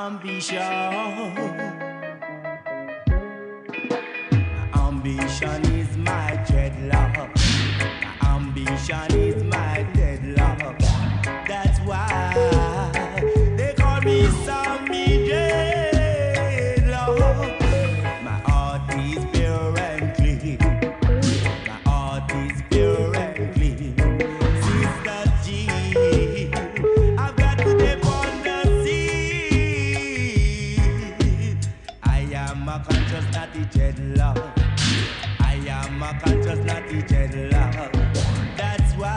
ambition. Ambition is my dreadlock. Ambition is my deadlock. That's why they call me Sammy Dreadlock. My heart is pure and clean. My heart is pure and clean. Sister G, I've got to dip on the sea. I am a conscious natty dreadlock. I am a conscious natty dreadlock. That's why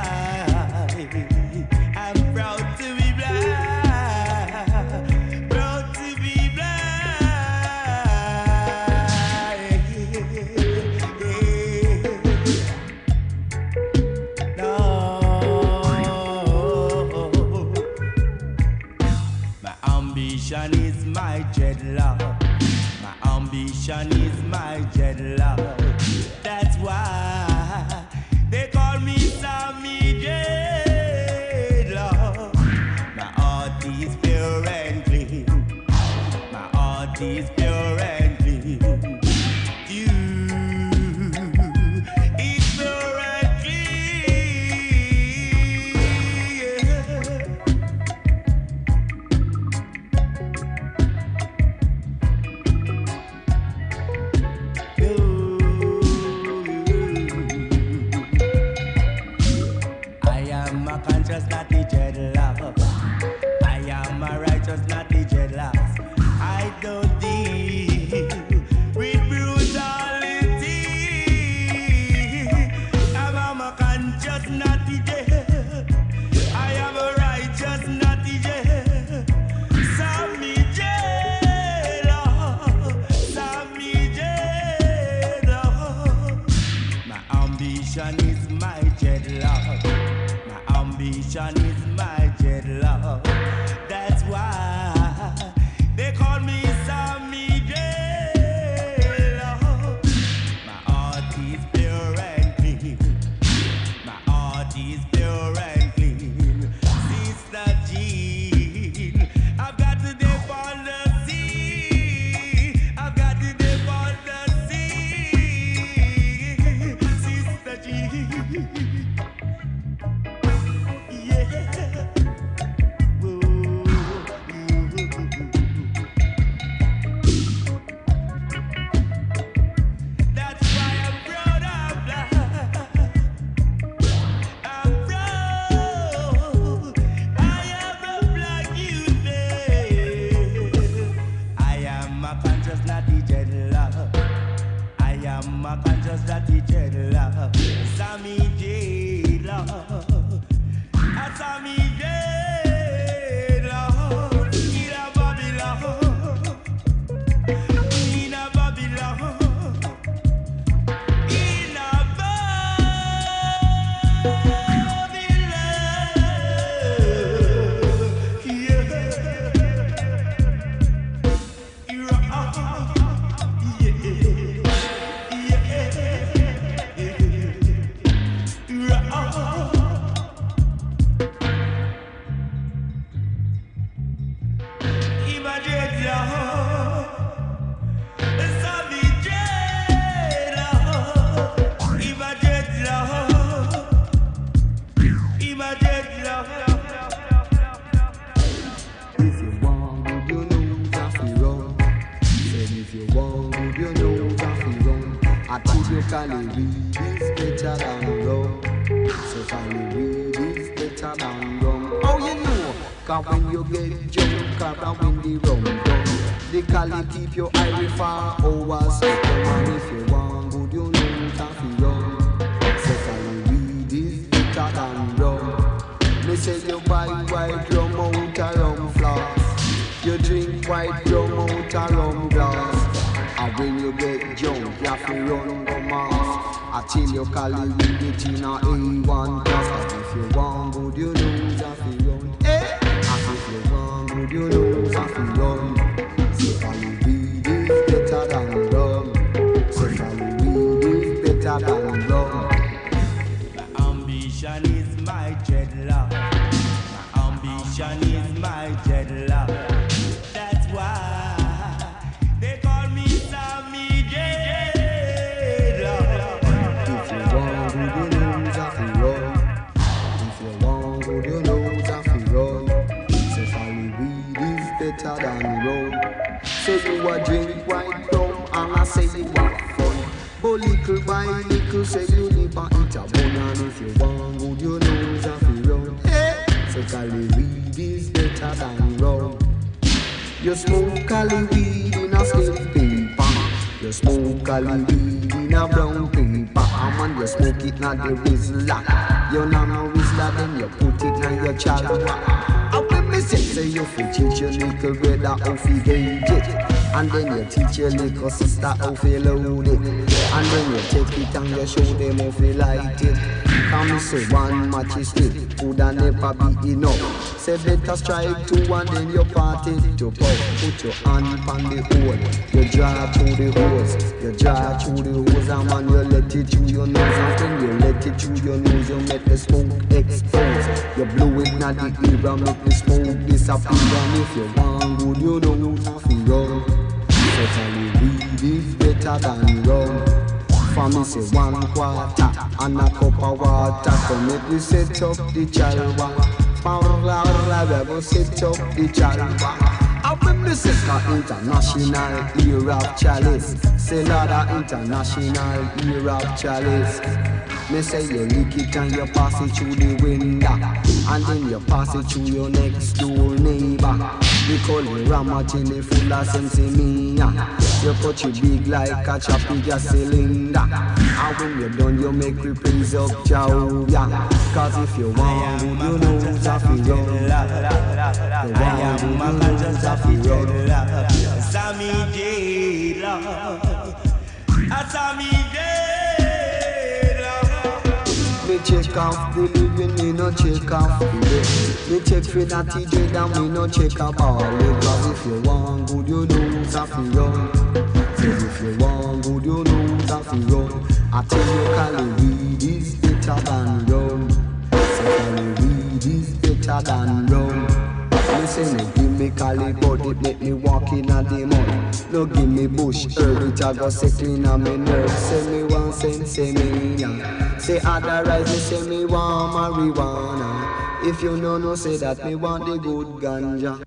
I'm proud to be black. Proud to be black. No. My ambition is my dreadlock. My ambition is my dreadlock. That's why they call me Sammy Dreadlock. My heart is pure and clean. My heart is pure and clean. You is pure and conscious, not the dreadlock. I am a righteous, not the dreadlocks. I don't deal with brutality. I'm a conscious, not the dread. I am a righteous, not the dread. Sammy dreadlock. Sammy dreadlock. My ambition is my dreadlock. Ambition is my dreadlock. That's why they call me Sammy Dreadlock. My heart is pure and clean. My heart is pure and clean. Sister Jean, I've got to dip on the sea. I've got to dip on the sea. Sister Jean. My conscious that he dreadlock. Sammy dreadlock. Sammy dreadlock. In a Babylon. In a Babylon. In a Read is better than rum. So finally read is better than rum. Oh, you know, cause when you get drunk, cause when the rum done, the Cali keep your eye far over. So come on, if you want good, you know coffee rum. So finally read is better than rum. Me say you buy white rum out a rum flask. You drink white rum out a rum glass. And when you get drunk, you have to run the mask. Until you call it with it in a A1 class. And if you want good, you know you have to run. And if you want good, you know you have to run. So follow weed is better than rum. So follow weed is better than rum. My ambition is my dreadlock. My ambition is my dreadlock. That's why better than rum. Say you a drink white rum, and I say you have fun. But little by little, say you live and eat a bun. And if you want good, you know it's a free rum. Hey, say Cali weed is better than rum. You smoke Cali weed in a steel paper. You smoke Cali weed in a brown paper. And when you smoke it na the Rizla. You know no Rizla, then you put it na your chalwa. And when me say you fi teach your little brother how fi gauge it. And then you teach your little sister how fi load it. And then you take it and you show them how fi light it. Come say one match is still coulda never be enough. Say better strike two and then you party to pop. Put your hand on the hole, you draw through the hose. You draw through the hose and when you let it through your nose. And when you let it through your nose, you make the smoke expose. You blow it na the ear and make the smoke disappear. And if you want good, you know how to run. So Cali weed is better than rum. For me say 1 quarter and a cup of water. Come make me set up the chalwa. We go set up the chalwa. I when me say international year of chalice. Say Lada international year of chalice. Me say you lick it and you pass it through the window. And then you pass it through your next door neighbor. We call it Ramatini full of sensimia. You cut you big like a choppy gas cylinder. And when you're done you make me praise up Jehovah. Cause if you want good you know it's a fi run. You want good you know it's a fi run. Sammy J love, Sammy J love. Me check off the living, me no check off the dead. Me check for that TJ down, me no check up all it. Cause if you want good, you know it's a fi run. So if you want good, you know it's a fi run. I tell you Cali weed is better than rum. So Cali weed is better than rum. Me say no give me Cali but it make me walk in a the mud. No give me bush herb, it a go set clean a me nerve. Say me want sense, say me young. Say otherwise me say me want marijuana. If you know, say that me want the good ganja.